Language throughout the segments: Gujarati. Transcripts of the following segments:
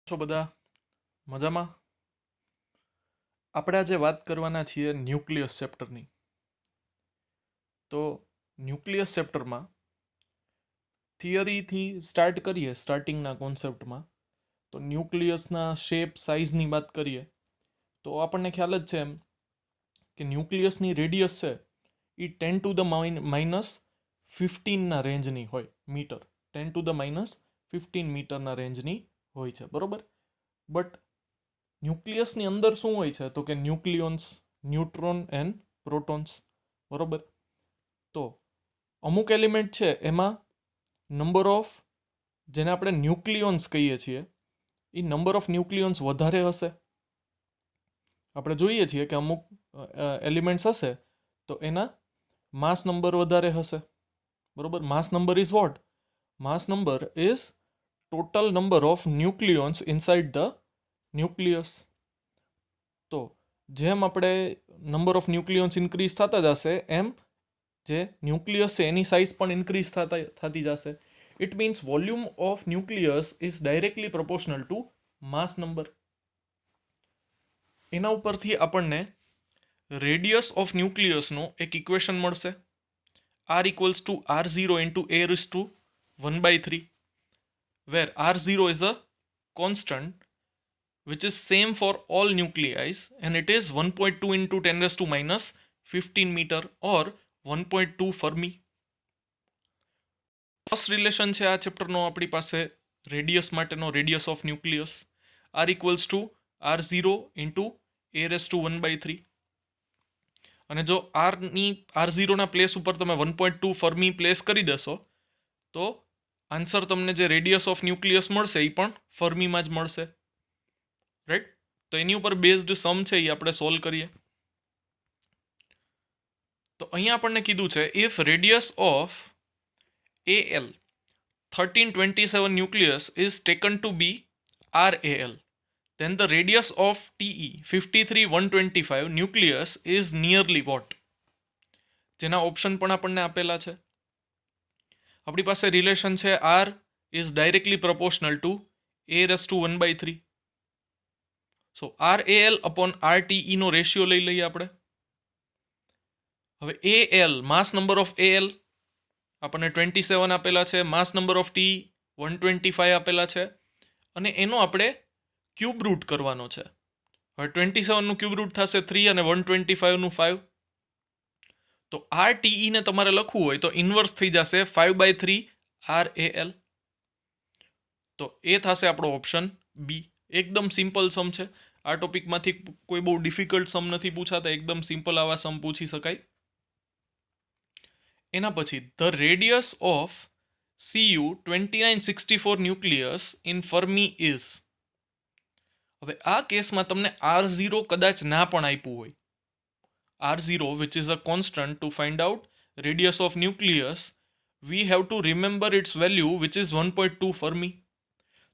છો બધા મજામાં? આપણે આજે વાત કરવાના છીએ ન્યુક્લિયસ ચેપ્ટરની. તો ન્યુક્લિયસ ચેપ્ટરમાં થિયરીથી સ્ટાર્ટ કરીએ, સ્ટાર્ટિંગના કોન્સેપ્ટમાં. તો ન્યુક્લિયસના શેપ સાઇઝની વાત કરીએ તો આપણને ખ્યાલ જ છે એમ કે ન્યુક્લિયસની રેડિયસ છે એ 10⁻⁻15ના રેન્જની હોય મીટર. 10⁻⁻15 મીટરના રેન્જની હોય છે, બરોબર. બટ ન્યુક્લિયસની અંદર શું હોય છે તો કે ન્યુક્લિયોન્સ, ન્યુટ્રોન એન્ડ પ્રોટોન્સ, બરોબર. તો અમુક એલિમેન્ટ છે એમાં નંબર ઓફ, જેને આપણે ન્યુક્લિયોન્સ કહીએ છીએ, એ નંબર ઓફ ન્યુક્લિયોન્સ વધારે હશે. આપણે જોઈએ છીએ કે અમુક એલિમેન્ટ્સ હશે તો એના માસ નંબર વધારે હશે, બરોબર. Mass number is what? Mass number is total number of nucleons inside the nucleus. તો જેમ આપણે નંબર ઓફ ન્યુક્લિયોન્સ ઇન્ક્રીઝ થતા જશે એમ જે ન્યુક્લિયસ છે એની સાઇઝ પણ ઇન્ક્રીઝ થતી જશે. It means volume of nucleus is directly proportional to mass number. એના ઉપરથી આપણને રેડિયસ ઓફ ન્યુક્લિયસનો એક ઇક્વેશન મળશે. R equals to R0 into a raised to 1/3, where R0 is a constant which is same for all nuclei and it is 1.2 into 10 raised to minus 15 meter or 1.2 Fermi. First relation છે આ ચેપ્ટરનો આપણી પાસે રેડિયસ માટેનો, radius of nucleus. R equals to R0 into a raised to 1/3. અને જો R0ના પ્લેસ ઉપર તમે 1.2 ફર્મી પ્લેસ કરી દેશો તો આન્સર તમને જે રેડિયસ ઓફ ન્યુક્લિયસ મળશે એ પણ ફર્મીમાં જ મળશે, રાઈટ. તો એની ઉપર બેઝડ સમ છે એ આપણે સોલ્વ કરીએ. તો અહીંયા આપણને કીધું છે if radius of AL 1327 nucleus is taken to be RAL, then the radius of TE 53125 nucleus is nearly what? જેના ઓપ્શન પણ આપણને આપેલા છે. આપણી પાસે રિલેશન છે R is directly proportional to a raised to 1/3. So RAL upon RTE નો રેશિયો લઈ લઈએ આપણે. હવે AL, mass number of AL આપણને 27 આપેલા છે, માસ નંબર ઓફ ટી 125 આપેલા છે, અને એનો આપણે ક્યુબ રૂટ કરવાનો છે. હવે 27નું ક્યુબ રૂટ થશે 3 અને 125નું 5. તો RTE ને તમારે લખવું હોય તો ઇન્વર્સ થઈ જશે 5/3 RAL. તો એ થશે આપણો ઓપ્શન બી. એકદમ સિમ્પલ સમ છે. આ ટોપિકમાંથી કોઈ બહુ ડિફિકલ્ટ સમ નથી પૂછાતા, એકદમ સિમ્પલ આવા સમ પૂછી શકાય. એના પછી the radius of CU 2964 nucleus in fermi is. હવે આ કેસમાં તમને R0 કદાચ ના પણ આપ્યું હોય. R0 which is a constant to find out radius of nucleus, we have to remember its value which is 1.2 Fermi.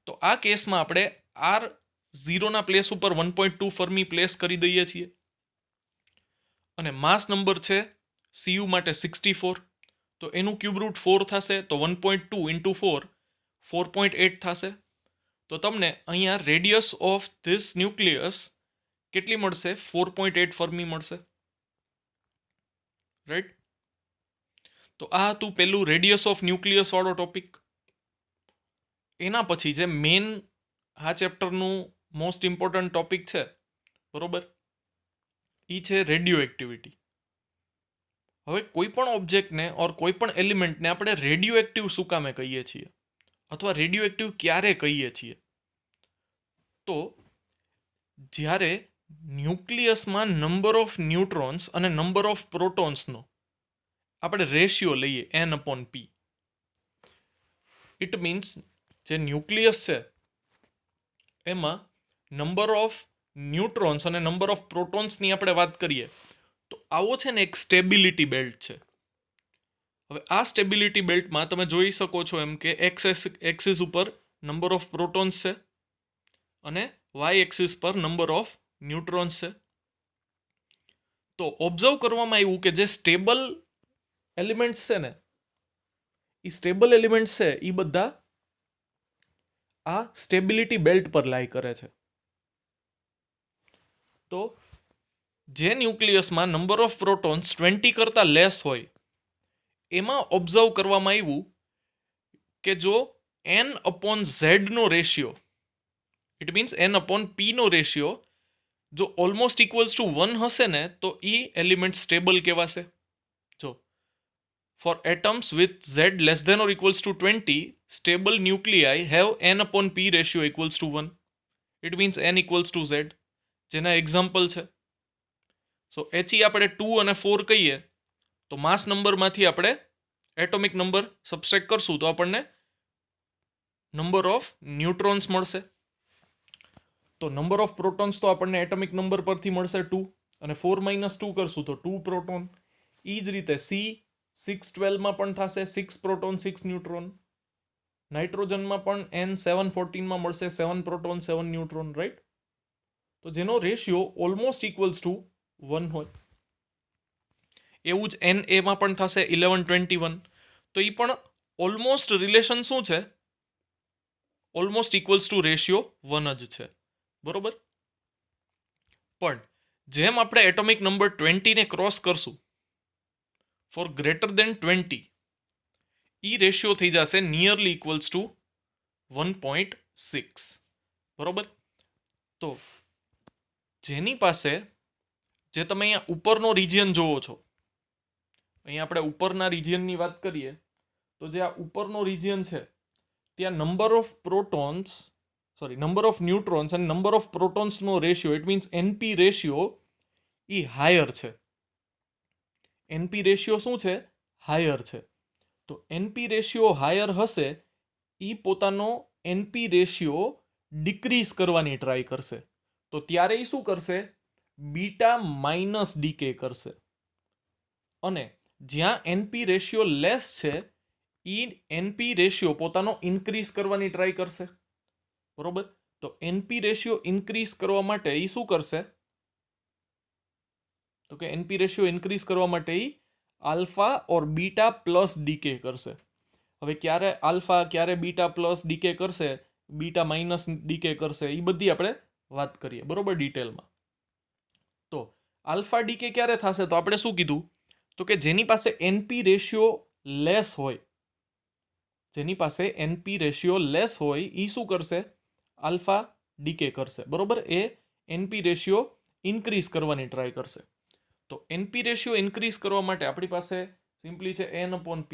તો આ કેસમાં આપણે R0 ના પ્લેસ ઉપર 1.2 ફર્મી પ્લેસ કરી દઈએ છીએ અને માસ નંબર છે CU માટે 64. તો એનું ક્યુબ રૂટ 4 થશે તો 1.2 ઇન્ટુ 4 4.8 થશે. તો તમને અહીંયા રેડિયસ ઓફ ધીસ ન્યુક્લિયસ કેટલી મળશે? 4.8 ફર્મી મળશે, રાઈટ. તો આ હતું પેલું રેડિયસ ઓફ ન્યુક્લિયસ વાળો ટોપિક. એના પછી જે મેઇન આ ચેપ્ટરનું મોસ્ટ ઇમ્પોર્ટન્ટ ટોપિક છે, બરોબર, એ છે રેડિયો એક્ટિવિટી. હવે કોઈ પણ ઓબ્જેક્ટને ઓર કોઈ પણ એલિમેન્ટને આપણે રેડિયો એક્ટિવ શું કામે કહીએ છીએ અથવા રેડિયો એક્ટિવ ક્યારે કહીએ છીએ? તો જ્યારે ન્યુક્લિયસમાં નંબર ઓફ ન્યુટ્રોન્સ અને નંબર ઓફ પ્રોટોન્સનો આપણે રેશિયો લઈએ N/P. ઇટ મીન્સ જે ન્યુક્લિયસ છે એમાં નંબર ઓફ ન્યુટ્રોન્સ અને નંબર ઓફ પ્રોટોન્સની આપણે વાત કરીએ તો આવો છે ને એક સ્ટેબિલિટી બેલ્ટ છે. હવે આ સ્ટેબિલિટી બેલ્ટમાં તમે જોઈ શકો છો એમ કે એક્સિસ ઉપર નંબર ઓફ પ્રોટોન્સ છે અને વાય એક્સિસ પર નંબર ઓફ ન્યુટ્રોન્સ છે. તો ઓબ્ઝર્વ કરવામાં આવ્યું કે જે સ્ટેબલ એલિમેન્ટ્સ છે ને, એ સ્ટેબલ એલિમેન્ટ્સ છે એ બધા આ સ્ટેબિલિટી બેલ્ટ પર લાય કરે છે. તો જે ન્યુક્લિયસમાં નંબર ઓફ પ્રોટોન્સ 20 કરતાં લેસ હોય એમાં ઓબ્ઝર્વ કરવામાં આવ્યું કે જો n અપોન ઝેડનો ratio, it means n upon પીનો રેશિયો જો ઓલમોસ્ટ ઇક્વલ્સ ટુ 1 હશે ને તો એ એલિમેન્ટ સ્ટેબલ કહેવાશે. જો for atoms with z less than or equals to 20 stable nuclei have n upon p ratio equals to 1. It means n equals to z, જેના એક્ઝામ્પલ છે. સો HE આપણે 2 અને 4 કહીએ તો માસ નંબરમાંથી આપણે એટોમિક નંબર સબસ્ટ્રેક્ટ કરશું તો આપણને નંબર ઓફ ન્યુટ્રોન્સ મળશે. તો નંબર ઓફ પ્રોટોન્સ તો આપણને એટોમિક નંબર પરથી મળશે 2, અને 4 માઇનસ 2 કરશું તો 2 પ્રોટોન. એ જ રીતે C612માં પણ થશે 6 પ્રોટોન 6 ન્યુટ્રોન. નાઇટ્રોજનમાં પણ N714માં મળશે 7 પ્રોટોન 7 ન્યુટ્રોન, રાઈટ? તો જેનો રેશિયો ઓલમોસ્ટ ઇક્વલ્સ ટુ 1 હોય. એવું જ NAમાં પણ થશે 1121. તો એ પણ ઓલમોસ્ટ રિલેશન શું છે? ઓલમોસ્ટ ઇક્વલ્સ ટુ રેશિયો 1 જ છે, બરોબર? પણ જેમ આપણે એટોમિક નંબર 20 ને ક્રોસ કરશું ફોર ગ્રેટર દેન 20, એ રેશિયો થઈ જશે નિયરલી ઇક્વલ્સ ટુ 1.6, બરોબર? તો જેની પાસે, જે તમે અહીંયા ઉપરનો રિજિયન જોવો છો, અહીંયા આપણે ઉપરના રિજિયનની વાત કરીએ તો જે આ ઉપરનો રિજિયન છે ત્યાં નંબર ઓફ ન્યુટ્રોન્સ અને નંબર ઓફ પ્રોટોન્સનો ratio, it means NP ratio, એ હાયર છે. NP રેશિયો શું છે? હાયર છે. તો NP રેશિયો હાયર હશે, એ પોતાનો NP રેશિયો ડિક્રીઝ કરવાની ટ્રાય કરશે. તો ત્યારે એ શું કરશે? બીટા માઇનસ ડીકે કરશે. અને જ્યાં NP રેશિયો લેસ છે એ NP રેશિયો પોતાનો ઇન્ક્રીઝ કરવાની ટ્રાય કરશે, બરોબર? તો NP રેશિયો ઇન્ક્રીઝ કરવા માટે એ શું કરશે? તો કે NP રેશિયો ઇન્ક્રીઝ કરવા માટે એ આલ્ફા ઓર બીટા પ્લસ ડીકે કરશે. હવે ક્યારે આલ્ફા, ક્યારે બીટા પ્લસ ડીકે કરશે, બીટા માઇનસ ડીકે કરશે, એ બધી આપણે વાત કરીએ, બરોબર, ડિટેલમાં. તો આલ્ફા ડીકે ક્યારે થશે? તો આપણે શું કીધું? તો કે જેની પાસે NP રેશિયો લેસ હોય, જેની પાસે NP રેશિયો લેસ હોય એ શું કરશે? આલ્ફા ડીકે કરશે, બરોબર? એ NP રેશિયો ઇન્ક્રીઝ કરવાની ટ્રાય કરશે. તો NP રેશિયો ઇન્ક્રીઝ કરવા માટે આપણી પાસે સિમ્પલી છે N અપોન P.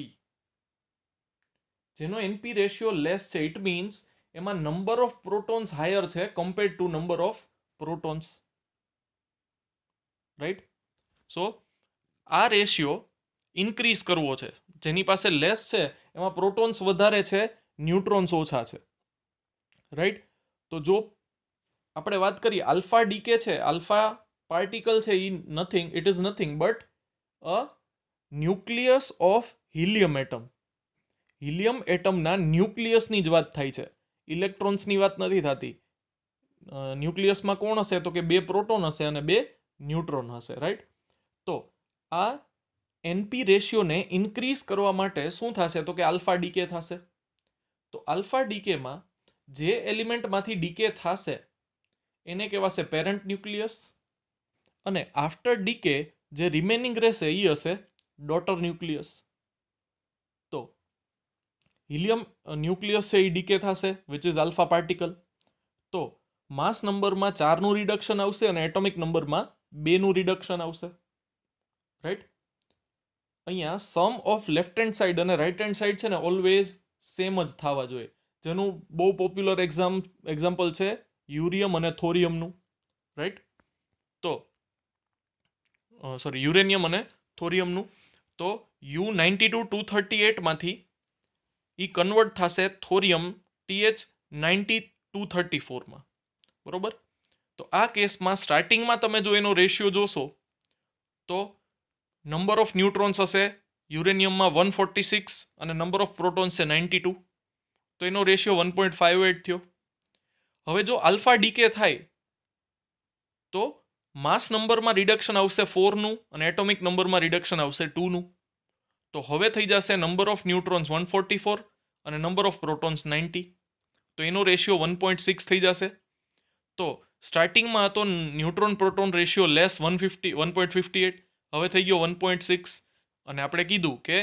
જેનો NP રેશિયો લેસ છે, ઇટ મીન્સ એમાં નંબર ઓફ પ્રોટોન્સ હાયર છે compared to number of protons, right? So આ રેશિયો ઇન્ક્રીઝ કરવો છે. જેની પાસે લેસ છે એમાં પ્રોટોન્સ વધારે છે, ન્યુટ્રોન્સ ઓછા છે, રાઈટ? તો જો આપણે વાત કરીએ આલ્ફા ડીકે છે, આલ્ફા પાર્ટિકલ છે, it is nothing but a nucleus of helium atom. Helium એટમના ન્યુક્લિયસની જ વાત થાય છે, ઇલેક્ટ્રોન્સની વાત નથી થતી. ન્યુક્લિયસમાં કોણ હશે? તો કે 2 પ્રોટોન હશે અને 2 ન્યુટ્રોન હશે, રાઈટ? તો આ NP રેશિયોને ઇન્ક્રીઝ કરવા માટે શું થશે? તો કે આલ્ફા ડીકે થશે. તો આલ્ફા ડીકેમાં જે એલિમેન્ટમાંથી ડીકે થશે એને કહેવાશે પેરેન્ટ ન્યુક્લિયસ, અને આફ્ટર ડીકે જે રિમેનિંગ રહેશે એ હશે ડોટર ન્યુક્લિયસ. તો હિલિયમ ન્યુક્લિયસ છે એ ડીકે થશે, વિચ ઇઝ આલ્ફા પાર્ટિકલ. તો માસ નંબરમાં 4નું રિડક્શન આવશે અને એટોમિક નંબરમાં 2નું રિડક્શન આવશે, રાઈટ? અહીંયા સમ ઓફ લેફ્ટ હેન્ડ સાઈડ અને રાઈટ હેન્ડ સાઈડ છે ને ઓલવેઝ સેમ જ થવા જોઈએ. જેનું બહુ પોપ્યુલર એક્ઝામ્પલ છે યુરિયમ અને થોરિયમનું, રાઈટ? તો યુરેનિયમ અને થોરિયમનું. તો U92-238માંથી એ કન્વર્ટ થશે થોરિયમ TH9234માં, બરોબર? તો આ કેસમાં સ્ટાર્ટિંગમાં તમે જો એનો રેશિયો જોશો તો નંબર ઓફ ન્યુટ્રોન્સ હશે યુરેનિયમમાં 146 અને નંબર ઓફ પ્રોટોન્સ છે 92. તો એનો રેશિયો 1.58 થયો. હવે જો આલ્ફા ડીકે થાય તો માસ નંબરમાં રિડક્શન આવશે 4નું અને એટોમિક નંબરમાં રિડક્શન આવશે 2નું. તો હવે થઈ જશે નંબર ઓફ ન્યુટ્રોન્સ 144 અને નંબર ઓફ પ્રોટોન્સ 90. તો તો એનો રેશિયો 1.6 થઈ જશે. તો સ્ટાર્ટિંગમાં હતો ન્યુટ્રોન પ્રોટોન રેશિયો લેસ 1.58, હવે થઈ ગયો 1.6. અને આપણે કીધું કે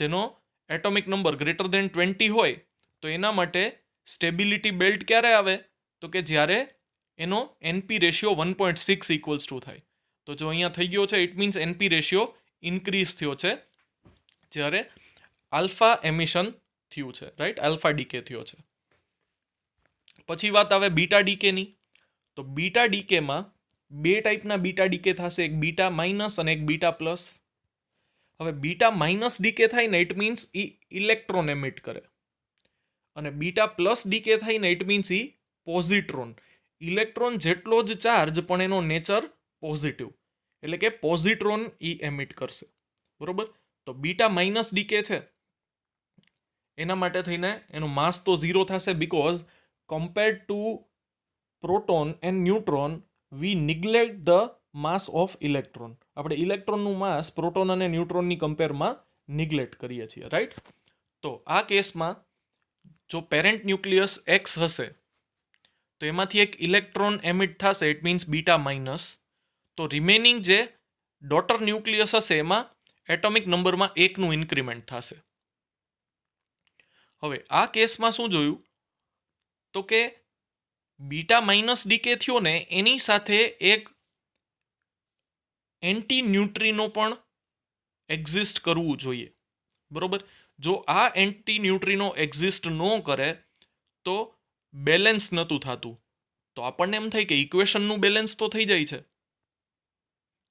જેનો એટોમિક નંબર ગ્રેટર દેન 20 હોય તો એના માટે સ્ટેબિલિટી બેલ્ટ ક્યારે આવે, તો કે જ્યારે એનો એનપી રેશિયો 1.6 ઇક્વલ્સ ટુ થાય. તો જો અહીંયા થઈ ગયો છે, it means NP ratio increase થયો છે જ્યારે આલ્ફા એમિશન થયું છે, રાઈટ, આલ્ફા ડીકે થયો છે. પછી વાત આવે બીટા ડીકેની. તો બીટા ડીકેમાં બે ટાઈપના બીટા ડીકે થશે, એક બીટા માઇનસ અને એક બીટા પ્લસ. હવે બીટા માઇનસ ડીકે થાય ને it means A electron emit કરે, અને બીટા પ્લસ ડીકે થાય ને ઇટ મીન્સ એ પોઝિટ્રોન. ઇલેક્ટ્રોન જેટલો જ ચાર્જ પણ એનો નેચર પોઝિટિવ, એટલે કે પોઝિટ્રોન એ એમિટ કરશે, બરોબર. તો બીટા માઇનસ ડીકે છે એના માટે થઈને એનો માસ તો 0 થશે, because compared to proton and neutron we neglect the mass of electron. આપણે ઇલેક્ટ્રોનનું માસ પ્રોટોન અને ન્યુટ્રોનની કમ્પેરમાં નિગ્લેક્ટ કરીએ છીએ, રાઈટ. તો આ કેસમાં જો પેરેન્ટ ન્યુક્લિયસ એક્સ હશે તો એમાંથી એક ઇલેક્ટ્રોન એમિટ થશે, ઇટ મીન્સ બીટા માઇનસ. તો રિમેનિંગ જે ડોટર ન્યુક્લિયસ હશે એમાં એટોમિક નંબરમાં 1નું ઇન્ક્રીમેન્ટ થશે. હવે આ કેસમાં શું જોયું, તો કે બીટા માઇનસ ડીકે થયો ને એની સાથે એક એન્ટી ન્યુટ્રિનો પણ એક્ઝિસ્ટ કરવું જોઈએ, બરોબર. જો આ એન્ટી ન્યુટ્રિનો એક્ઝિસ્ટ ન કરે તો બેલેન્સ નહોતું થતું. તો આપણને એમ થાય કે ઇક્વેશનનું બેલેન્સ તો થઈ જાય છે.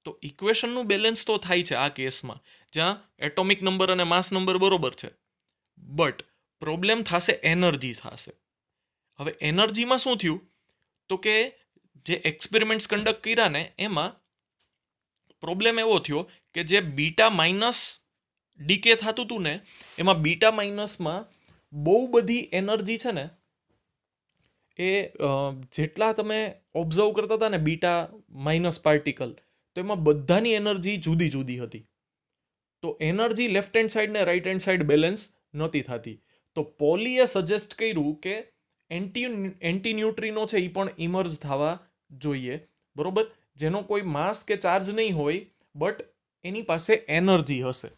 તો ઇક્વેશનનું બેલેન્સ તો થાય છે આ કેસમાં, જ્યાં એટોમિક નંબર અને માસ નંબર બરોબર છે, બટ પ્રોબ્લેમ થશે એનર્જી થશે. હવે એનર્જીમાં શું થયું, તો કે જે એક્સપેરિમેન્ટ્સ કન્ડક્ટ કર્યા ને એમાં પ્રોબ્લેમ એવો થયો કે જે બીટા માઇનસ ડીકે થતું હતું ને એમાં બીટા માઇનસમાં બહુ બધી એનર્જી છે ને એ જેટલા તમે ઓબ્ઝર્વ કરતા હતા ને બીટા માઇનસ પાર્ટિકલ, તો એમાં બધાની એનર્જી જુદી જુદી હતી. તો એનર્જી લેફ્ટ હેન્ડ સાઈડ ને રાઈટ હેન્ડ સાઈડ બેલેન્સ નહોતી થતી. તો પોલીએ સજેસ્ટ કર્યું કે એન્ટી ન્યુટ્રિનો છે એ પણ ઇમર્જ થવા જોઈએ, બરોબર, જેનો કોઈ માસ કે ચાર્જ નહીં હોય બટ એની પાસે એનર્જી હશે.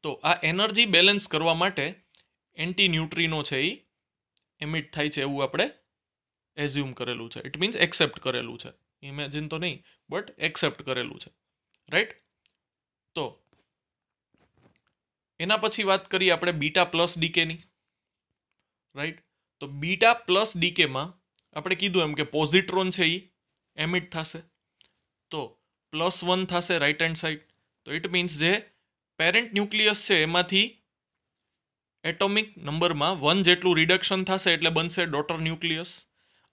તો આ એનર્જી બેલેન્સ કરવા માટે એન્ટી ન્યુટ્રિનો છે એ એમિટ થાય છે એવું આપણે એઝ્યુમ કરેલું છે, ઇટ મીન્સ એક્સેપ્ટ કરેલું છે, ઇમેજિન તો નહીં બટ એક્સેપ્ટ કરેલું છે, રાઈટ. તો એના પછી વાત કરીએ આપણે બીટા પ્લસ ડીકેની, રાઈટ. તો બીટા પ્લસ ડીકેમાં આપણે કીધું એમ કે પોઝિટ્રોન છે એ એમિટ થશે, તો +1 થશે રાઈટ હેન્ડ સાઈડ. તો ઇટ મીન્સ જે પેરેન્ટ ન્યુક્લિયસ છે એમાંથી એટોમિક નંબરમાં 1 જેટલું રિડક્શન થશે એટલે બનશે ડોટર ન્યુક્લિયસ.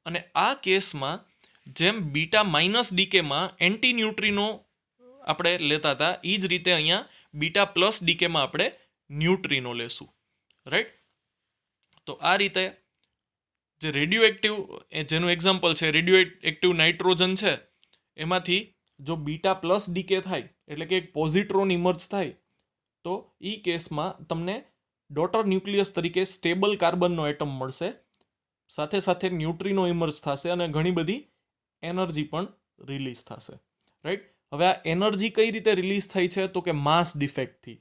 અને આ કેસમાં જેમ બીટા માઇનસ ડીકેમાં એન્ટી ન્યુટ્રિનો આપણે લેતા હતા એ જ રીતે અહીંયા બીટા પ્લસ ડીકેમાં આપણે ન્યુટ્રિનો લેશું, રાઈટ. તો આ રીતે જે રેડિયો એક્ટિવ, જેનું એક્ઝામ્પલ છે રેડિયો એક્ટિવ નાઇટ્રોજન છે, એમાંથી જો બીટા પ્લસ ડીકે થાય એટલે કે એક પોઝિટ્રોન ઇમર્જ થાય તો એ કેસમાં તમને ડોટર ન્યુક્લિયસ તરીકે સ્ટેબલ કાર્બનનો એટમ મળશે, સાથે સાથે ન્યુટ્રિનો ઇમર્જ થશે અને ઘણી બધી એનર્જી પણ રિલીઝ થશે, રાઈટ. હવે આ એનર્જી કઈ રીતે રિલીઝ થાય છે, તો કે માસ ડિફેક્ટથી.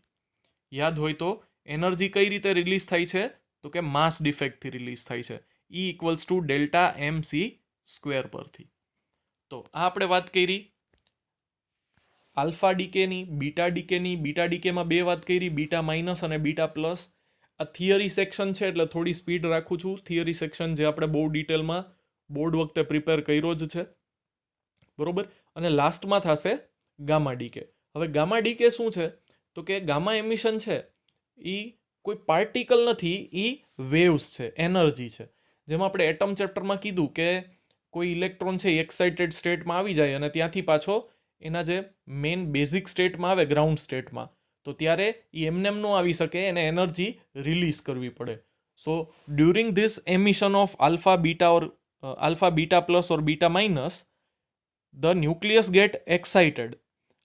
યાદ હોય તો એનર્જી કઈ રીતે રિલીઝ થાય છે, તો કે માસ ડિફેક્ટથી રિલીઝ થાય છે, E = ડેલ્ટા mc² પરથી. તો આ આપણે વાત કરી આલ્ફા ડીકેની, બીટા ડીકેની. બીટા ડીકેમાં બે વાત કરી, બીટા માઇનસ અને બીટા પ્લસ. આ થિયરી સેક્શન છે એટલે થોડી સ્પીડ રાખું છું. થિયરી સેક્શન જે આપણે બહુ ડિટેલમાં બોર્ડ વખતે પ્રિપેર કર્યો જ છે, બરોબર. અને લાસ્ટમાં થશે ગામા ડીકે. હવે ગામા ડીકે શું છે, તો કે ગામા એમિશન છે એ કોઈ પાર્ટિકલ નથી, એ વેવ્સ છે, એનર્જી છે. જેમાં આપણે એટમ ચેપ્ટરમાં કીધું કે કોઈ ઇલેક્ટ્રોન છે એક્સાઇટેડ સ્ટેટમાં આવી જાય અને ત્યાંથી પાછો એના જે મેઇન બેઝિક સ્ટેટમાં આવે ગ્રાઉન્ડ સ્ટેટમાં, તો ત્યારે એ એમને ન આવી શકે, એને એનર્જી રિલીઝ કરવી પડે. So during this emission of alpha beta plus or beta minus the nucleus get excited.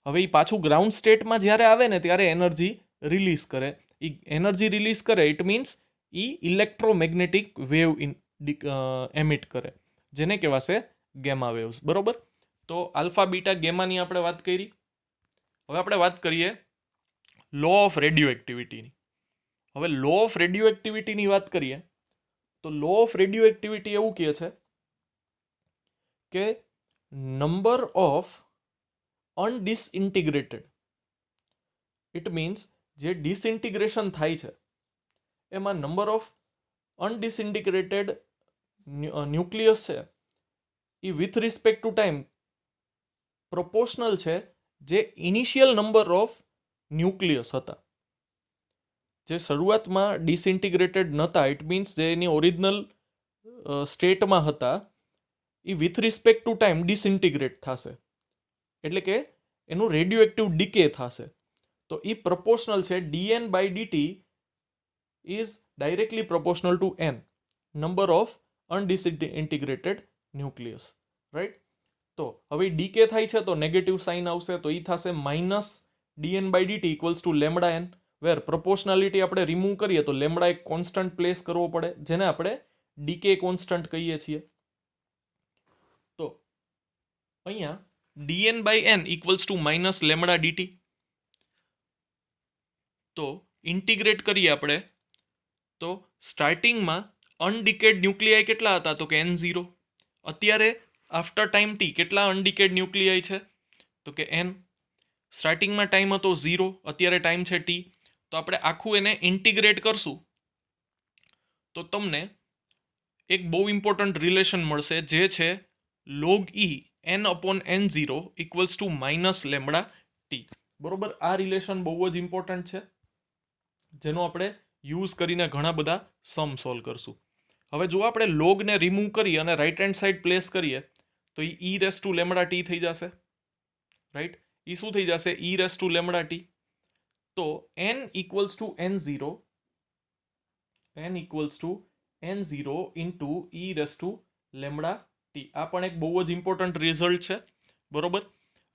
હવે એ પાછું ગ્રાઉન્ડ સ્ટેટમાં જ્યારે આવે ને ત્યારે એનર્જી રિલીઝ કરે. એ એનર્જી રિલીઝ કરે it means A electromagnetic wave emit કરે, જેને કહેવાશે ગેમા વેવ્સ. બરોબર. તો આલ્ફા બીટા ગેમાની આપણે વાત કરી. હવે આપણે વાત કરીએ લો ઓફ રેડિયો એક્ટિવિટીની. હવે લો ઓફ રેડિયો એક્ટિવિટીની વાત કરીએ તો લો ઓફ રેડિયો એક્ટિવિટી એવું કહે છે કે નંબર ઓફ અનડિસઇન્ટિગ્રેટેડ, ઇટ મીન્સ જે ડિસઇન્ટિગ્રેશન થાય છે એમાં નંબર ઓફ અનડિસઇન્ટિગ્રેટેડ ન્યુક્લિયસ છે એ with respect to time proportional છે જે ઇનિશિયલ નંબર ઓફ ન્યુક્લિયસ હતા. જે શરૂઆતમાં ડિસઇન્ટિગ્રેટેડ નહોતા, ઇટ મીન્સ જે એની ઓરિજિનલ સ્ટેટમાં હતા એ with respect to time disintegrate થશે, એટલે કે એનું રેડિયો એક્ટિવ ડીકે થશે. તો એ પ્રપોર્શનલ છે dn by dt is directly proportional to n number of undisintegrated nucleus, right. તો હવે ડીકે થાય છે તો નેગેટિવ સાઇન આવશે, તો એ થશે minus dn by dt equals to lambda N, where proportionality આપણે રિમૂવ કરીએ તો લેમડા એક કોન્સ્ટન્ટ પ્લેસ કરવો પડે, જેને આપણે ડીકે કોન્સ્ટન્ટ કહીએ છીએ. તો અહીંયા dn by n equals to minus lambda dt. તો ઇન્ટિગ્રેટ કરીએ આપણે તો સ્ટાર્ટિંગમાં અનડિકેડ ન્યુક્લિયાઈ કેટલા હતા તો કે n0. અત્યારે આફ્ટર ટાઈમ t કેટલા અનડિકેડ ન્યુક્લિયાઈ છે તો કે n. સ્ટાર્ટિંગમાં ટાઈમ હતો 0, અત્યારે ટાઈમ છે t. તો આપણે આખું એને ઇન્ટિગ્રેટ કરશું તો તમને એક બહુ ઇમ્પોર્ટન્ટ રિલેશન મળશે, જે છે log e n/n0 equals to minus lambda T. બરોબર. આ રિલેશન બહુ જ ઇમ્પોર્ટન્ટ છે, જેનો આપણે યુઝ કરીને ઘણા બધા સમ સોલ્વ કરશું. હવે જો આપણે લોગને રિમૂવ કરી અને રાઈટ હેન્ડ સાઈડ પ્લેસ કરીએ તો એ રેસ ટુ લેમડા ટી થઈ જશે, રાઈટ. એ શું થઈ જશે? e raise to lambda T. તો n equals to n0 into e raise to lambda T. આ પણ એક બહુ જ ઇમ્પોર્ટન્ટ રિઝલ્ટ છે. બરોબર.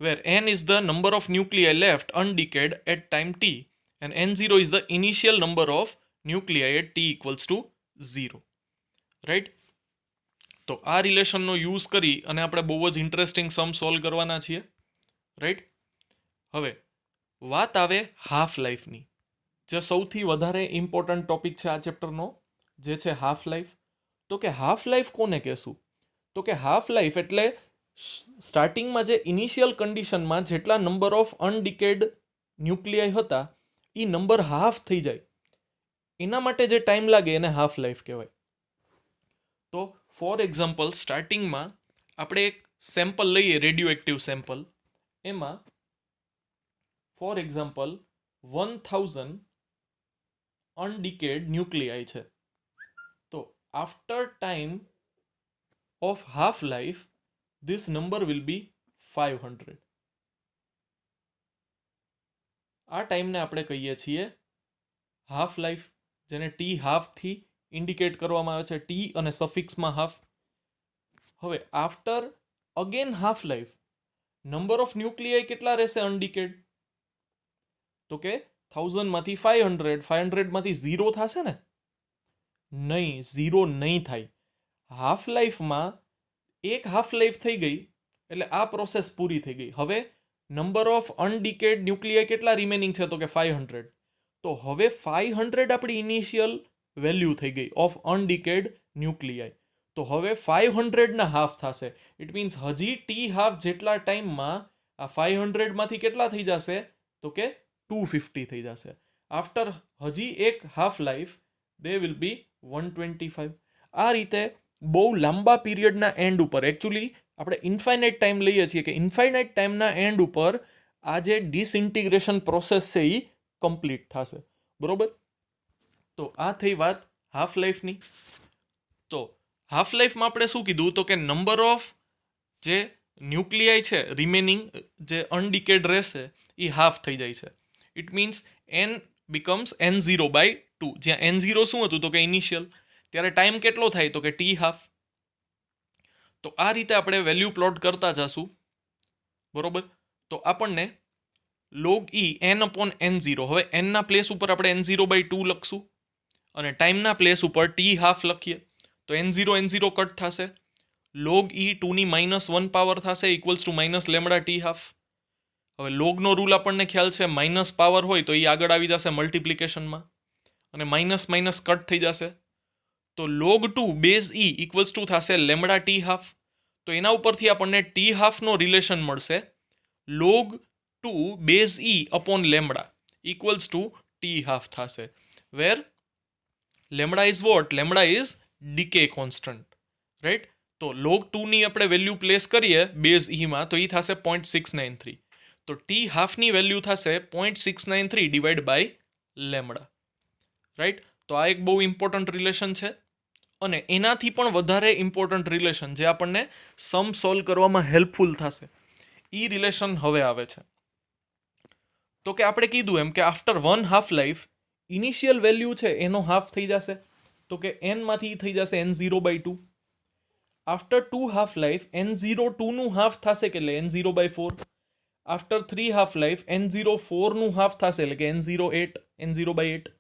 Where n is the number of nuclei left undecayed at time t and n0 is the initial number of nuclei at t equals to 0, right. તો આ રિલેશનનો યુઝ કરી અને આપણે બહુ જ ઇન્ટરેસ્ટિંગ સમ સોલ્વ કરવાના છીએ, રાઈટ. હવે વાત આવે હાફ લાઈફની, જે સૌથી વધારે ઇમ્પોર્ટન્ટ ટોપિક છે આ ચેપ્ટરનો, જે છે હાફ લાઈફ. તો કે હાફ લાઈફ કોને કહેશું? તો કે હાફ લાઈફ એટલે સ્ટાર્ટિંગમાં જે ઇનિશિયલ કન્ડિશનમાં જેટલા નંબર ઓફ અનડિકેડ ન્યુક્લિયાઈ હતા એ નંબર હાફ થઈ જાય, એના માટે જે ટાઈમ લાગે એને હાફ લાઈફ કહેવાય. તો ફોર એક્ઝામ્પલ સ્ટાર્ટિંગમાં આપણે એક સેમ્પલ લઈએ, રેડિયો એક્ટિવ સેમ્પલ. એમાં ફોર એક્ઝામ્પલ 1000 અનડિકેડ ન્યુક્લિયાઈ છે. તો after time of half life this number will be 500. આ ટાઈમને આપણે કહીએ છીએ હાફ લાઈફ, જેને ટી હાફથી ઇન્ડિકેટ કરવામાં આવે છે, ટી અને સફિક્સમાં હાફ. હવે after again half life number of nuclei કેટલા રહેશે અનડિકેડ? તો કે 1000માંથી 500માંથી 0 થશે ને? નહીં, 0 નહીં થાય. હાફ લાઈફમાં એક હાફ લાઈફ થઈ ગઈ એટલે આ પ્રોસેસ પૂરી થઈ ગઈ. હવે નંબર ઓફ અનડિકેડ ન્યુક્લિયાઈ કેટલા રિમેનિંગ છે તો કે 500. તો હવે 500 આપણી ઇનિશિયલ વેલ્યુ થઈ ગઈ ઓફ અનડિકેડ ન્યુક્લિયાઈ. તો હવે 500ના હાફ થશે. ઇટ મીન્સ હજી ટી હાફ જેટલા ટાઈમમાં આ 500માંથી કેટલા થઈ જશે તો કે 250 થઈ જશે. આફ્ટર હજી એક half life they will be 125. આ રીતે બહુ લાંબા પીરિયડના એન્ડ ઉપર, એકચ્યુઅલી આપણે ઇન્ફાઇનાઇટ ટાઈમ લઈએ છીએ કે ઇન્ફાઇનાઇટ ટાઈમના એન્ડ ઉપર આ જે ડિસઇન્ટિગ્રેશન પ્રોસેસ છે એ કમ્પ્લીટ થશે. બરોબર. તો આ થઈ વાત હાફ લાઈફની. તો હાફ લાઈફમાં આપણે શું કીધું તો કે નંબર ઓફ જે ન્યુક્લિયાઈ છે રિમેનિંગ જે અનડિકેડ રહેશે એ હાફ થઈ જાય છે. It means n becomes n0/2. જ્યાં n0 શું હતું તો કે ઇનિશિયલ, ત્યારે ટાઈમ કેટલો થાય તો કે t હાફ. તો આ રીતે આપણે વેલ્યુ પ્લોટ કરતા જશું. બરોબર. તો આપણને log e n/n0, હવે n ના પ્લેસ ઉપર આપણે n0/2 લખશું અને ટાઈમના પ્લેસ ઉપર ટી હાફ લખીએ તો n0 કટ થશે, લોગ ઈ 2 - 1 પાવર થશે equals to minus lambda T half. હવે લોગનો રૂલ આપણને ખ્યાલ છે, માઇનસ પાવર હોય તો એ આગળ આવી જશે મલ્ટિપ્લિકેશનમાં, અને માઇનસ માઇનસ કટ થઈ જશે. તો log 2 base e equals to થશે લેમડા ટી હાફ. તો એના ઉપરથી આપણને ટી હાફનો રિલેશન મળશે log 2 base e upon lambda equals to T half થશે, where lambda is what? Lambda is decay constant, right? તો log 2 ની આપણે વેલ્યુ પ્લેસ કરીએ બેઝ ઈમાં તો એ થશે 0.693. તો ટી હાફની વેલ્યુ થશે 0.693 ડિવાઈડ બાય લેમડા, રાઈટ? તો આ એક બહુ ઇમ્પોર્ટન્ટ રિલેશન છે. અને એનાથી પણ વધારે ઇમ્પોર્ટન્ટ રિલેશન જે આપણને સમ સોલ્વ કરવામાં હેલ્પફુલ થશે, એ રિલેશન હવે આવે છે. તો કે આપણે કીધું એમ કે after 1 half life initial value છે એનો હાફ થઈ જશે, તો કે n થઈ જશે n0/2. After 2 half life n0 2 નું હાફ થશે એટલે n0/4. After 3 half life n0 4 નું હાફ થશે એટલે કે n0/8.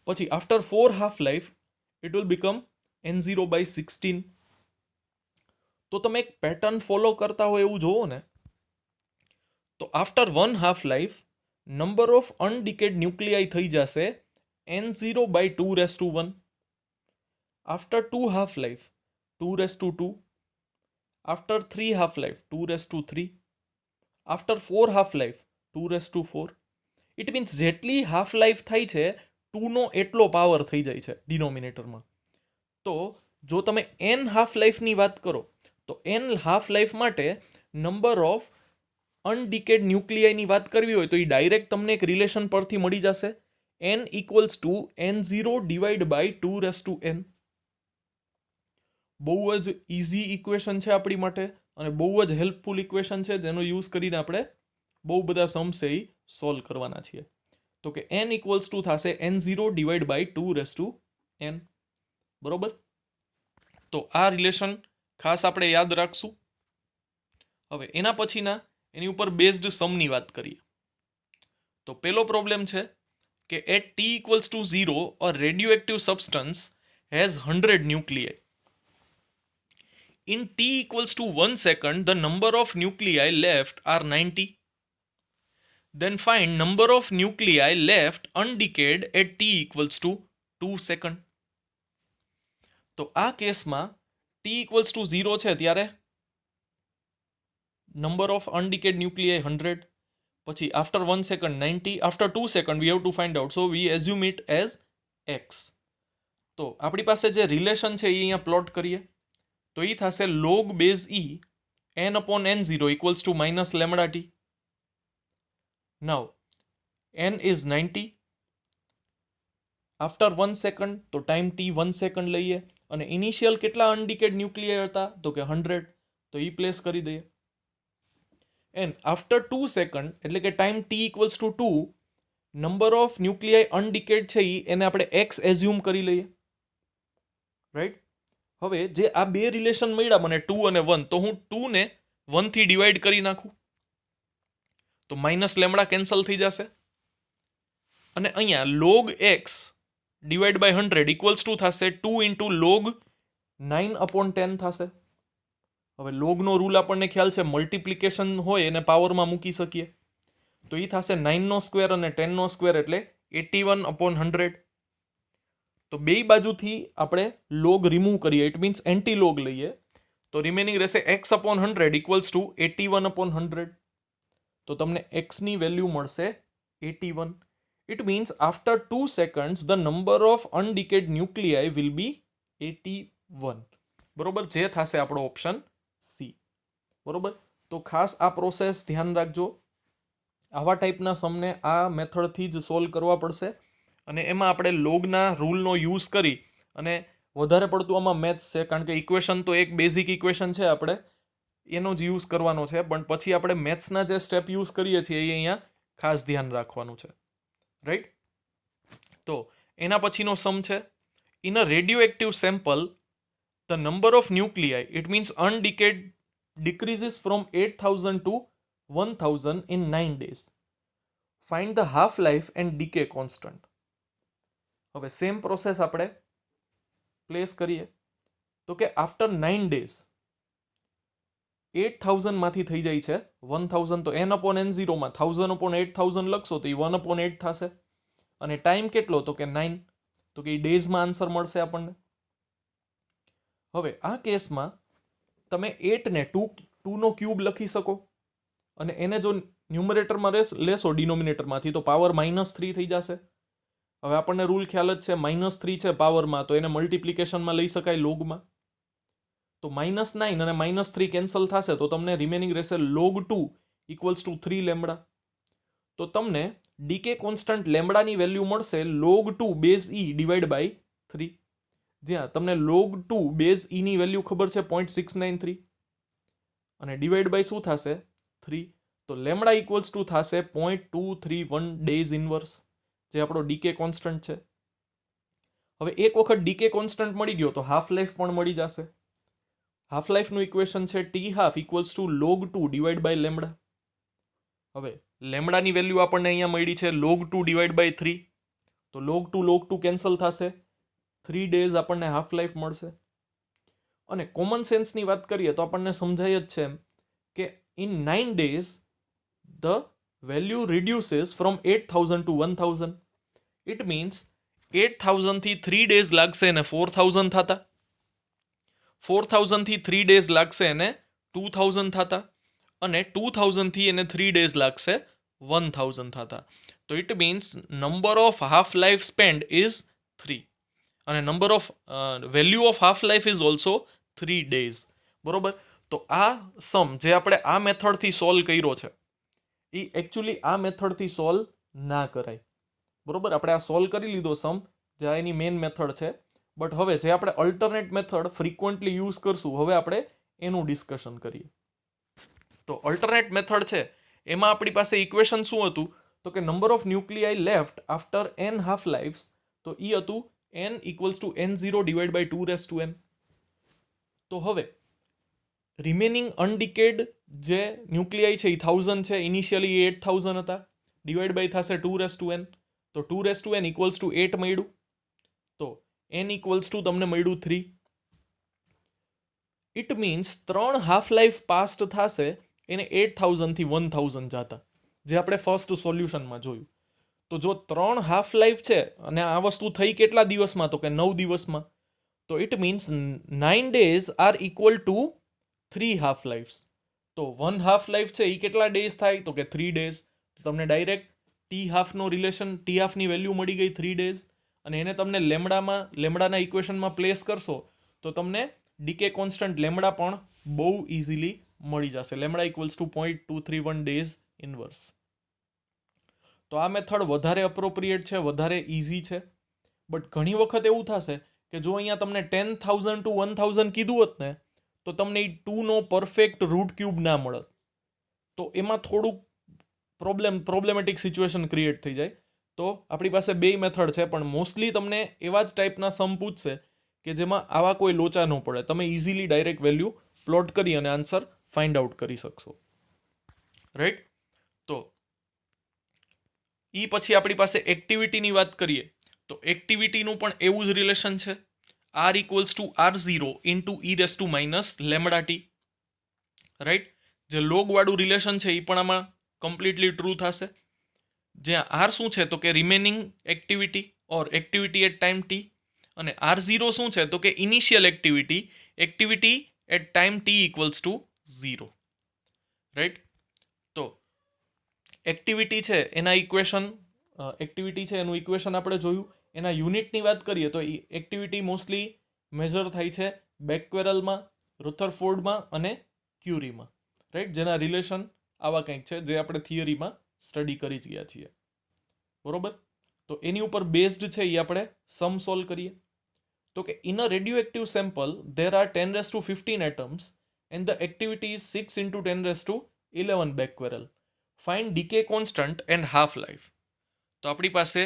પછી after 4 half life it will become n0/16. તો તમે એક પેટર્ન ફોલો કરતા હોય એવું જોવો ને, તો after 1 half life number of undecayed nuclei થઈ જશે n0/2 after 2 half life 2 after 3 half life 2 after 4 half life 2 it means જેટલી હાફ લાઈફ થાય છે 2 નો એટલો પાવર થઈ જાય છે ડિનોમિનેટરમાં. તો જો તમે n હાફ લાઈફની વાત કરો તો n હાફ લાઈફ માટે નંબર ઓફ અનડિકેડ ન્યુક્લિયાઈની વાત કરવી હોય તો એ ડાયરેક્ટ તમને એક રિલેશન પરથી મળી જશે, n equals to n0 divide by 2n. બહુ જ ઇઝી ઇક્વેશન છે આપણી માટે અને બહુ જ હેલ્પફુલ ઇક્વેશન છે, જેનો યુઝ કરીને આપણે બહુ બધા સમ્સ એ સોલ્વ કરવાના છીએ. તો કે n ઇક્વલ્સ ટુ થશે n0 ડિવાઈડ બાય 2n, બરોબર? તો આ રિલેશન ખાસ આપણે યાદ રાખશું. હવે એના પછીના એની ઉપર બેઝડ સમની વાત કરીએ. તો પેલો પ્રોબ્લેમ છે કે at t equals to 0 a radioactive substance has 100 nuclei. In t equals to 1 second, the number of nuclei left are 90. Then find number of nuclei left undecayed at t equals to 2 second. તો આ કેસમાં t equals to 0 છે ત્યારે number of undecayed nuclei 100, પછી after 1 second 90, after 2 second we have to find out, so we assume it as x. તો આપણી પાસે જે રિલેશન છે એ અહીંયા પ્લોટ કરીએ તો એ થશે log base e n/n0 equals to minus lambda t. Now n is 90. After 1 second તો ટાઈમ t 1 સેકન્ડ લઈએ અને ઇનિશિયલ કેટલા અનડિકેડ ન્યુક્લિયર હતા તો કે 100, તો એ પ્લેસ કરી દઈએ. એન્ડ આફ્ટર 2 સેકન્ડ એટલે કે time t equals to 2, number of nuclei undecayed છે એને આપણે x એઝ્યુમ કરી લઈએ, રાઈટ? હવે જે આ બે રિલેશન મળ્યા મને 2 અને 1, તો હું 2 ને 1 થી ડિવાઈડ કરી નાખું તો માઇનસ લેમડા કેન્સલ થઈ જશે અને અહીંયા log x divide by 100 equals to થશે 2 ઇન્ટુ log 9/10 થશે. હવે લોગનો રૂલ આપણને ખ્યાલ છે, મલ્ટિપ્લિકેશન હોય એને પાવરમાં મૂકી શકીએ, તો એ થશે 9/2 અને 10/2 એટલે 81/100. તો બે બાજુથી આપણે લોગ રિમૂવ કરીએ, ઇટ મીન્સ એન્ટી લોગ લઈએ, તો રિમેનિંગ રહેશે x/100 ઇક્વલ્સ ટુ 81/100. તો તમને x ની વેલ્યુ મળશે 81. It means after 2 seconds the number of undecayed nuclei will be 81. બરોબર, જે થશે આપણો ઓપ્શન C. બરોબર, તો ખાસ આ પ્રોસેસ ધ્યાન રાખજો. આવા ટાઈપના સમને આ મેથડથી જ સોલ્વ કરવા પડશે અને એમાં આપણે લોગના રૂલનો યુઝ કરી અને વધારે પડતું આમાં મેથ્સ છે, કારણ કે ઇક્વેશન તો એક બેઝિક ઇક્વેશન છે, આપણે એનો જ યુઝ કરવાનો છે, પણ પછી આપણે મેથ્સના જે સ્ટેપ યુઝ કરીએ છીએ એ અહીંયા ખાસ ધ્યાન રાખવાનું છે, રાઈટ? તો એના પછીનો સમ છે, in a radioactive sample the number of nuclei, it means undecayed, decreases from 8000 to 1000 in 9 days. Find the half life and decay constant. હવે સેમ પ્રોસેસ આપણે પ્લેસ કરીએ તો કે આફ્ટર 9 ડેઝ 8000 માંથી થઈ જાય છે 1000, તો n/n0 માં 1000 upon 8000 લખશો તો એ 1/8 થશે. અને ટાઈમ કેટલો તો કે 9, તો કે ડેઝમાં આન્સર મળશે આપણને. હવે આ કેસમાં તમે 8 ને 2 નો ક્યુબ લખી શકો અને એને જો ન્યુમરેટરમાં લેશો ડિનોમિનેટરમાંથી તો પાવર -3 થઈ જશે. હવે આપણને રૂલ ખ્યાલ જ છે, -3 છે પાવરમાં, તો એને મલ્ટિપ્લિકેશનમાં લઈ શકાય લોગમાં. તો -9 અને -3 કેન્સલ થશે તો તમને રિમેનિંગ રહેશે log2 = 3 લેમ્બડા. તો તમને ડીકે કોન્સ્ટન્ટ લેમ્બડાની વેલ્યુ મળશે log2 base e divide by 3, જ્યાં તમને log2 બેઝ e ની વેલ્યુ ખબર છે 0.693 અને ડિવાઈડ બાય શું થશે 3, તો લેમ્બડા થશે 0.231 ડેઝ ઇનવર્સ, જે આપણો ડીકે કોન્સ્ટન્ટ છે. હવે એક વખત ડીકે કોન્સ્ટન્ટ મળી ગયો તો હાફ લાઈફ પણ મળી જશે. હાફ લાઈફનું ઇક્વેશન છે t½ log2 divide by lambda. હવે લેમ્બડાની વેલ્યુ આપણને અહીંયા મળી છે log2 ડિવાઈડ બાય 3, તો log2 કેન્સલ થશે, 3 ડેઝ આપણને હાફ લાઈફ મળશે. અને કોમન સેન્સની વાત કરીએ તો આપણને સમજાય જ છે એમ કે in 9 days the value reduces from 8000 to 1000. ઇટ મીન્સ 8000 થી 3 ડેઝ લાગશે અને 4000 થતા, 4000 થી 3 ડેઝ લાગશે અને 2000 થતા, અને 2000 થી એને 3 ડેઝ લાગશે 1000 થતા. તો it means number of half life spend is 3 અને number of value of half life is also 3 days. બરોબર. તો આ સમ જે આપણે આ મેથડથી સોલ્વ કર્યો છે એ એકચ્યુઅલી આ મેથડથી સોલ્વ ના કરાય. બરોબર, આપણે આ સોલ્વ કરી લીધો સમ, જે એની મેઇન મેથડ છે. બટ હવે જે આપણે અલ્ટરનેટ મેથડ ફ્રીક્વન્ટલી યુઝ કરશું, હવે આપણે એનું ડિસ્કશન કરીએ. તો અલ્ટરનેટ મેથડ છે એમાં આપણી પાસે ઇક્વેશન શું હતું તો કે number of nuclei left after n half lives, તો એ હતું n = n0 divide by 2n. તો હવે રિમેનિંગ અનડિકેડ જે ન્યુક્લિયાઈ છે એ 1000 છે, ઇનિશિયલી 8000 હતા, ડિવાઈડ બાય થશે 2n, તો 2n = 8 મળ્યું, તો n = તમને મળ્યું 3. It means 3 half life passed થશે એને 8000 થી 1000 જતા, જે આપણે ફર્સ્ટ સોલ્યુશનમાં જોયું. તો જો 3 હાફ લાઈફ છે અને આ વસ્તુ થઈ કેટલા દિવસમાં તો કે 9 દિવસમાં, તો it means 9 days are equal to 3 half lives. તો 1 હાફ લાઈફ છે એ કેટલા ડેઝ થાય તો કે 3 ડેઝ. તો તમને ડાયરેક્ટ ટી હાફનો રિલેશન, ટી હાફની વેલ્યુ મળી ગઈ 3 ડેઝ, અને એને તમને લેમ્બડાના ઇક્વેશનમાં પ્લેસ કરશો તો તમને ડીકે કોન્સ્ટન્ટ લેમ્બડા પણ બહુ ઇઝીલી મળી જશે. Lambda = 0.231 days inverse. તો આ મેથડ વધારે અપ્રોપ્રિએટ છે, વધારે ઇઝી છે. બટ ઘણી વખત એવું થશે કે જો અહીંયા તમને 10,000 ટુ 1000 કીધું હોત ને તો તમને એ 2 નો પરફેક્ટ રૂટ ક્યુબ ના મળત, તો એમાં થોડુંક પ્રોબ્લેમેટિક સિચ્યુએશન ક્રિએટ થઈ જાય. તો આપણી પાસે બે મેથડ છે, પણ મોસ્ટલી તમને એવા જ ટાઈપના સમ પૂછશે કે જેમાં આવા કોઈ લોચા ન પડે, તમે ઇઝીલી ડાયરેક્ટ વેલ્યુ પ્લોટ કરી અને આન્સર ફાઇન્ડ આઉટ કરી શકશો. રાઈટ. તો એ પછી આપણી પાસે એક્ટિવિટીની વાત કરીએ તો એક્ટિવિટીનું પણ એવું જ રિલેશન છે, r = r0 × e−λt. રાઈટ. જે લોગ વાળું રિલેશન છે એ પણ આમાં કમ્પ્લીટલી ટ્રુ થશે, જ્યાં r શું છે તો કે રિમેનિંગ એક્ટિવિટી ઓર એક્ટિવિટી એટ ટાઈમ t, અને r0 શું છે તો કે initial activity eight time t = 0. Right. તો એક્ટિવિટી છે એના એનું ઇક્વેશન આપણે જોયું. એના યુનિટની વાત કરીએ તો એક્ટિવિટી મોસ્ટલી મેઝર થાય છે બેક્વેરલમાં, રુથરફોર્ડમાં અને ક્યુરીમાં. રાઈટ, જેના રિલેશન આવા કંઈક છે જે આપણે થિયરીમાં સ્ટડી કરી જ ગયા છીએ. બરોબર. તો એની ઉપર બેઝડ છે એ આપણે સમ સોલ્વ કરીએ. તો કે in a radioactive sample there are 10⁻15 atoms and the activity is 6 × 10⁻11 becquerel. Find decay constant and half life. તો આપણી પાસે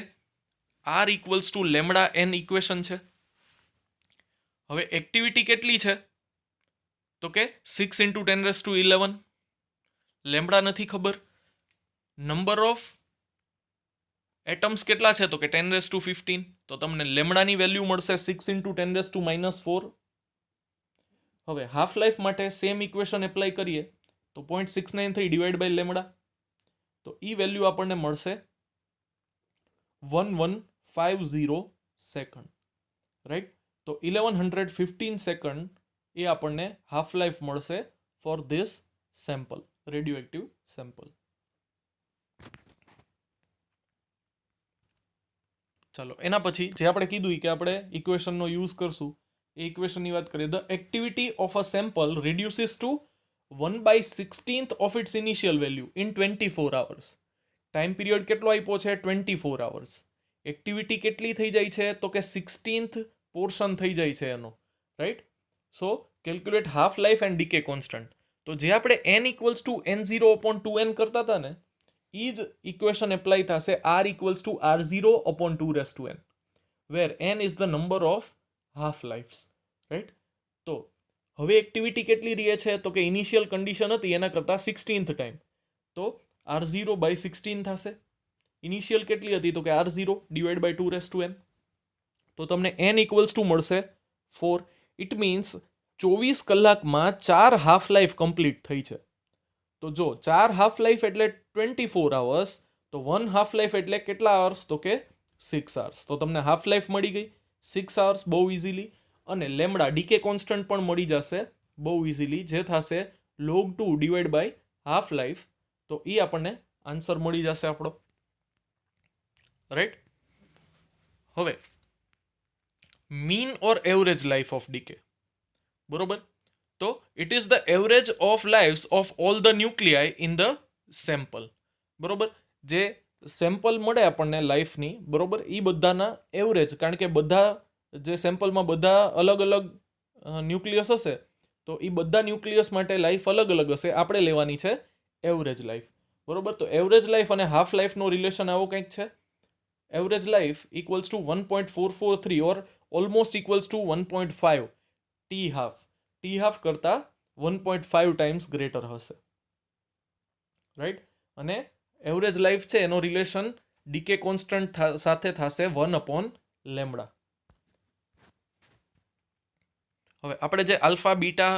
r = λn ઇક્વેશન છે. હવે એક્ટિવિટી કેટલી છે તો કે 6 × 10⁻11. લેમ્બડા નથી ખબર. નંબર ઓફ એટમ્સ કેટલા છે તો કે 10⁻15, તો તમને લેમડાની વેલ્યુ મળશે 6 × 10⁻⁻⁴. હવે હાફ લાઈફ માટે સેમ ઇક્વેશન એપ્લાય કરીએ તો 0.693 ડિવાઈડ બાય લેમડા, તો એ વેલ્યુ આપણને મળશે 1150 સેકન્ડ, રાઈટ. તો 1115 સેકન્ડ એ આપણને હાફ લાઈફ મળશે for this sample, radio active sample. ચાલો એના પછી જે આપણે કીધું કે આપણે ઇક્વેશનનો યુઝ કરશું, એ ઇક્વેશનની વાત કરીએ. The activity of a sample reduces to 1/16 of its initial value in 24 hours. Time period કેટલો આપ્યો છે? 24 hours. એક્ટિવિટી કેટલી થઈ જાય છે તો કે 16th પોર્શન થઈ જાય છે એનો, right. So calculate half life and decay constant. તો જે આપણે n=n0/2n કરતા હતા ને, એ જ ઇક્વેશન એપ્લાય થશે r=r0/2n, where n is the number of half lives, right. તો હવે એક્ટિવિટી કેટલી રહે છે તો કે ઇનિશિયલ કન્ડિશન હતી એના કરતાં 16th ટાઈમ, તો r0/16 થશે. ઇનિશિયલ કેટલી હતી તો કે r0 ડિવાઈડ બાય 2n, તો તમને n મળશે 4. ઇટ મીન્સ 24 કલાકમાં 4 હાફ લાઈફ કમ્પ્લીટ થઈ છે. તો જો 4 હાફ લાઈફ એટલે 24 hours, તો 1 હાફ લાઈફ એટલે કેટલા અવર્સ તો કે 6 hours. તો તમને હાફ લાઈફ મળી ગઈ 6 hours બહુ ઇઝીલી, અને લેમડા ડીકે કોન્સ્ટન્ટ પણ મળી જશે બહુ ઇઝીલી, જે થશે log2 divide by half life. તો એ આપણને આન્સર મળી જશે આપણો, રાઈટ. હવે mean or average life of decay, બરોબર. તો it is the average of lives of all the nuclei in the sample, બરોબર. જે સેમ્પલ મળે આપણને લાઈફની, બરોબર, એ બધાના એવરેજ, કારણ કે બધા જે સેમ્પલમાં બધા અલગ અલગ ન્યુક્લિયસ હશે, તો એ બધા ન્યુક્લિયસ માટે લાઈફ અલગ અલગ હશે. આપણે લેવાની છે એવરેજ લાઈફ, બરોબર. તો એવરેજ લાઈફ અને હાફ લાઈફનો રિલેશન આવો કંઈક છે. Average life equals to 1.443 or almost equals two 1.5 T half. T half કરતાં 1.5 ટાઈમ્સ ગ્રેટર હશે, રાઈટ. અને એવરેજ લાઈફ છે એનો રિલેશન ડીકે કોન્સ્ટન્ટ સાથે થશે 1/લેમડા. હવે આપણે જે આલ્ફા બીટા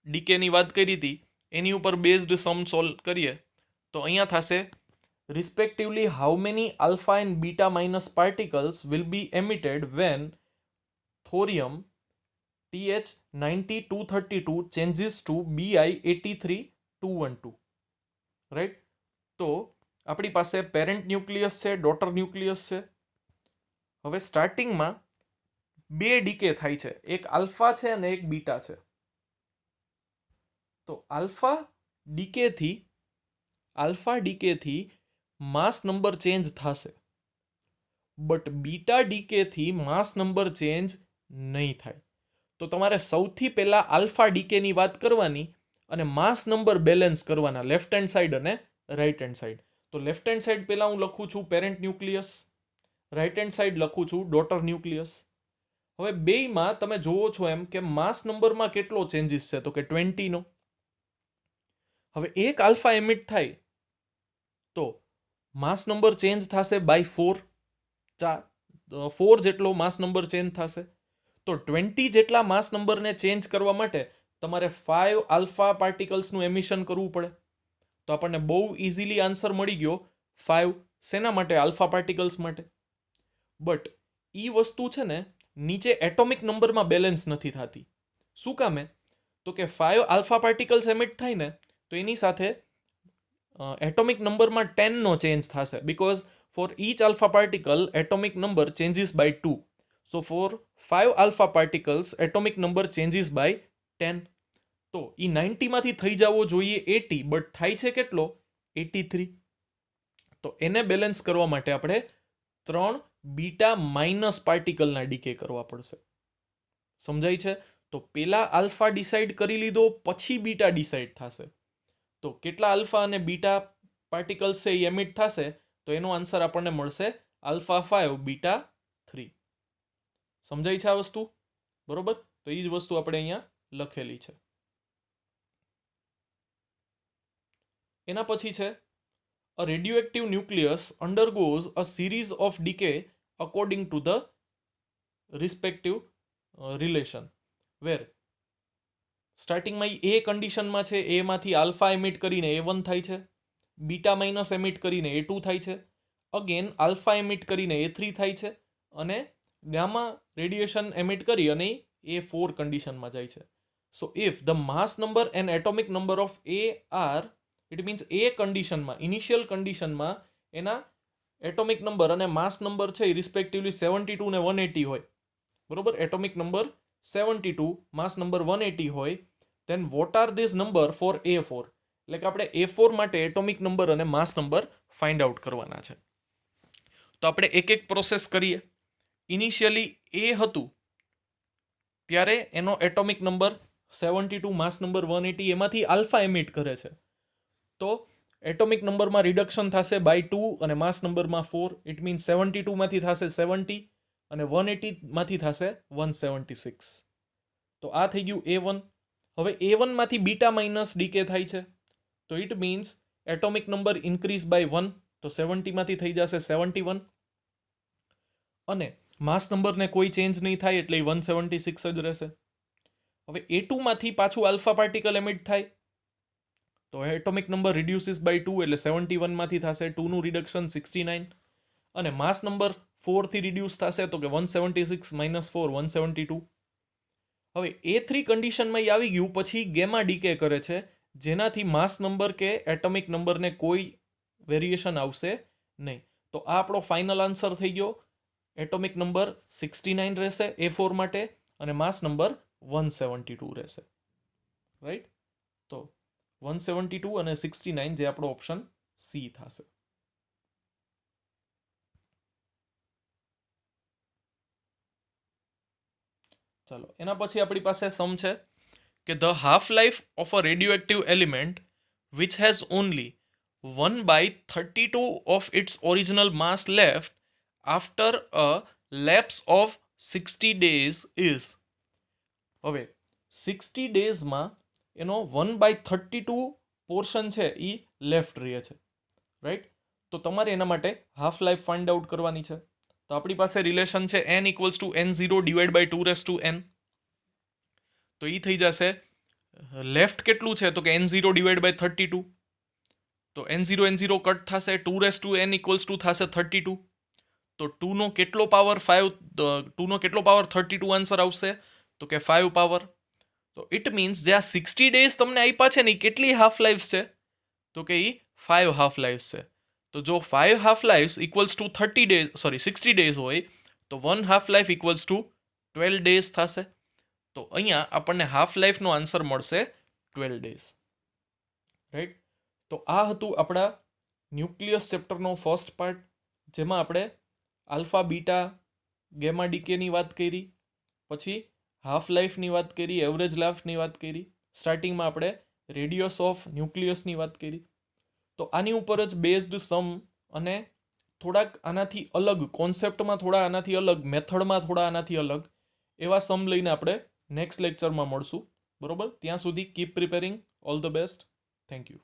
ડીકેની વાત કરી હતી એની ઉપર બેઝડ સમ સોલ્વ કરીએ તો અહીંયા થશે respectively how many alpha and beta minus particles will be emitted when thorium TH90232 changes to Bi83212, right. તો આપણી પાસે પેરેન્ટ ન્યુક્લિયસ છે, ડોટર ન્યુક્લિયસ છે. હવે સ્ટાર્ટિંગમાં બે ડીકે થાય છે, એક આલ્ફા છે અને એક બીટા છે. તો આલ્ફા ડીકેથી માસ નંબર ચેન્જ થશે, બટ બીટા ડીકેથી માસ નંબર ચેન્જ નહીં થાય. તો તમારે સૌથી પહેલાં આલ્ફા ડીકેની વાત કરવાની અને માસ નંબર બેલેન્સ કરવાના, લેફ્ટ હેન્ડ સાઈડ અને રાઈટ હેન્ડ સાઈડ. તો લેફ્ટ હેન્ડ સાઈડ પહેલાં હું લખું છું parent nucleus, right hand side લખું છું ડોટર ન્યુક્લિયસ. હવે બેયમાં તમે જોવો છો એમ કે માસ નંબરમાં કેટલો ચેન્જીસ છે તો કે 20નો. હવે એક આલ્ફા એમિટ થાય તો માસ નંબર ચેન્જ થશે બાય 4 જેટલો માસ નંબર ચેન્જ થશે. તો 20 જેટલા માસ નંબરને ચેન્જ કરવા માટે તમારે 5 આલ્ફા પાર્ટિકલ્સનું એમિશન કરવું પડે. તો આપણને બહુ ઇઝીલી આન્સર મળી ગયો 5. શેના માટે? આલ્ફા પાર્ટિકલ્સ માટે. બટ એ વસ્તુ છે ને નીચે એટોમિક નંબરમાં બેલેન્સ નથી થતી. શું કામે? તો કે 5 આલ્ફા પાર્ટિકલ્સ એમિટ થાય ને તો એની સાથે એટોમિક નંબરમાં 10નો ચેન્જ થશે, because for each alpha particle atomic number changes by 2. So for 5 alpha particles atomic number changes by 10. તો એ 90 માંથી થઈ જવો જોઈએ 80, બટ થાય છે કેટલો? 83. તો એને બેલેન્સ કરવા માટે આપણે 3 બીટા માઇનસ પાર્ટિકલના ડીકે કરવા પડશે. સમજાય છે? તો પહેલા આલ્ફા ડિસાઇડ કરી લીધો, પછી બીટા ડિસાઇડ થશે. તો કેટલા આલ્ફા અને બીટા પાર્ટિકલ્સ છે એ એમિટ થશે, તો એનો આન્સર આપણને મળશે આલ્ફા 5 બીટા 3. સમજાય છે આ વસ્તુ? બરોબર. તો એ જ વસ્તુ આપણે અહીંયા લખેલી છે. એના પછી છે a radioactive nucleus undergoes a series of decay according to the respective relation, where સ્ટાર્ટિંગમાં એ કન્ડિશનમાં છે, એમાંથી આલ્ફા એમિટ કરીને A1 થાય છે, બીટા માઇનસ એમિટ કરીને A2 થાય છે, અગેન આલ્ફા એમિટ કરીને A3 થાય છે, અને ગામા રેડિયેશન એમિટ કરી અને A4 કન્ડિશનમાં જાય છે. So if the mass number and atomic number of A are, it means એ કન્ડિશનમાં, ઇનિશિયલ કન્ડિશનમાં એના એટોમિક નંબર અને માસ નંબર છે એ રિસ્પેક્ટિવલી 72 ને 180 હોય, બરોબર, એટોમિક નંબર 72, માસ નંબર 180 હોય, then what are these number for A4? એટલે કે આપણે A4 માટે એટોમિક નંબર અને માસ નંબર ફાઇન્ડ આઉટ કરવાના છે. તો આપણે એક એક પ્રોસેસ કરીએ. ઇનિશિયલી એ હતું ત્યારે એનો એટોમિક નંબર 72, માસ નંબર 180, એમાંથી આલ્ફા એમિટ કરે છે. તો એટોમિક નંબરમાં રિડક્શન થશે બાય 2 અને માસ નંબરમાં 4. ઇટ મીન્સ 72 માંથી થશે 70 અને 180 માંથી થશે 176. તો આ થઈ ગયું A1. હવે A1 માંથી બીટા માઇનસ ડીકે થાય છે, તો it means atomic number increase by 1, તો 70 માંથી થઈ જશે 71, અને માસ નંબરને કોઈ ચેન્જ નહીં થાય એટલે 176 જ રહેશે. હવે A2 માંથી પાછું આલ્ફા પાર્ટિકલ એમિટ થાય, તો એટોમિક નંબર રિડ્યુસીસ બાય 2 એટલે 71 માંથી થશે 2 નું રિડક્શન 69, અને માસ નંબર 4 થી રિડ્યુસ થશે, તો કે 176 માઇનસ 4 172. હવે A3 કન્ડિશનમાં આવી ગયું, પછી ગેમા ડીકે કરે છે, જેનાથી માસ નંબર કે એટોમિક નંબરને કોઈ વેરિએશન આવશે નહીં. તો આ આપણો ફાઇનલ આન્સર થઈ ગયો. એટોમિક નંબર 69 રહેશે A4 માટે, અને માસ નંબર 172 રહેશે, રાઈટ. તો 172 અને 69 જે આપણો ઓપ્શન સી થશે. ચાલો, એના પછી આપણી પાસે સમ છે કે the half life of a radioactive element which has only 1/32 of its original mass left after a lapse of 60 days is. હવે 60 ડેઝમાં એનો 1/32 પોર્શન છે એ લેફ્ટ રહે છે, રાઈટ. તો તમારે એના માટે હાફ લાઈફ ફાઇન્ડ આઉટ કરવાની છે. તો આપણી પાસે રિલેશન છે n equals to n0 divide by 2n. તો એ થઈ જશે, લેફ્ટ કેટલું છે તો કે n0 ડિવાઈડ બાય 32. તો n0 કટ થશે, 2n ઇક્વલ્સ ટુ થશે 32. તો 2 નો કેટલો પાવર 5, 2 નો કેટલો પાવર 32 આન્સર આવશે તો કે 5 પાવર. તો ઇટ મીન્સ જે આ 60 ડેઝ તમને આપ્યા છે ને એ કેટલી હાફ લાઈફ છે તો કે એ 5 હાફ લાઈફ છે. તો જો 5 half life equals to 60 days હોય તો 1 half life equals to 12 days થશે. તો અહીંયા આપણને હાફ લાઈફનો આન્સર મળશે 12 ડેઝ, રાઈટ. તો આ હતું આપણા ન્યુક્લિયસ ચેપ્ટરનો ફર્સ્ટ પાર્ટ, જેમાં આપણે આલ્ફા બીટા ગેમા ડીકેની વાત કરી, પછી હાફ લાઈફની વાત કરી, એવરેજ લાઈફની વાત કરી, સ્ટાર્ટિંગમાં આપણે રેડિયસ ઓફ ન્યુક્લિયસની વાત કરી. તો આની ઉપર જ બેઝડ સમ અને થોડાક આનાથી અલગ કોન્સેપ્ટમાં, થોડા આનાથી અલગ મેથડમાં, થોડા આનાથી અલગ એવા સમ લઈને આપણે નેક્સ્ટ લેક્ચરમાં મળશું, બરોબર. ત્યાં સુધી keep preparing. All the best. Thank you.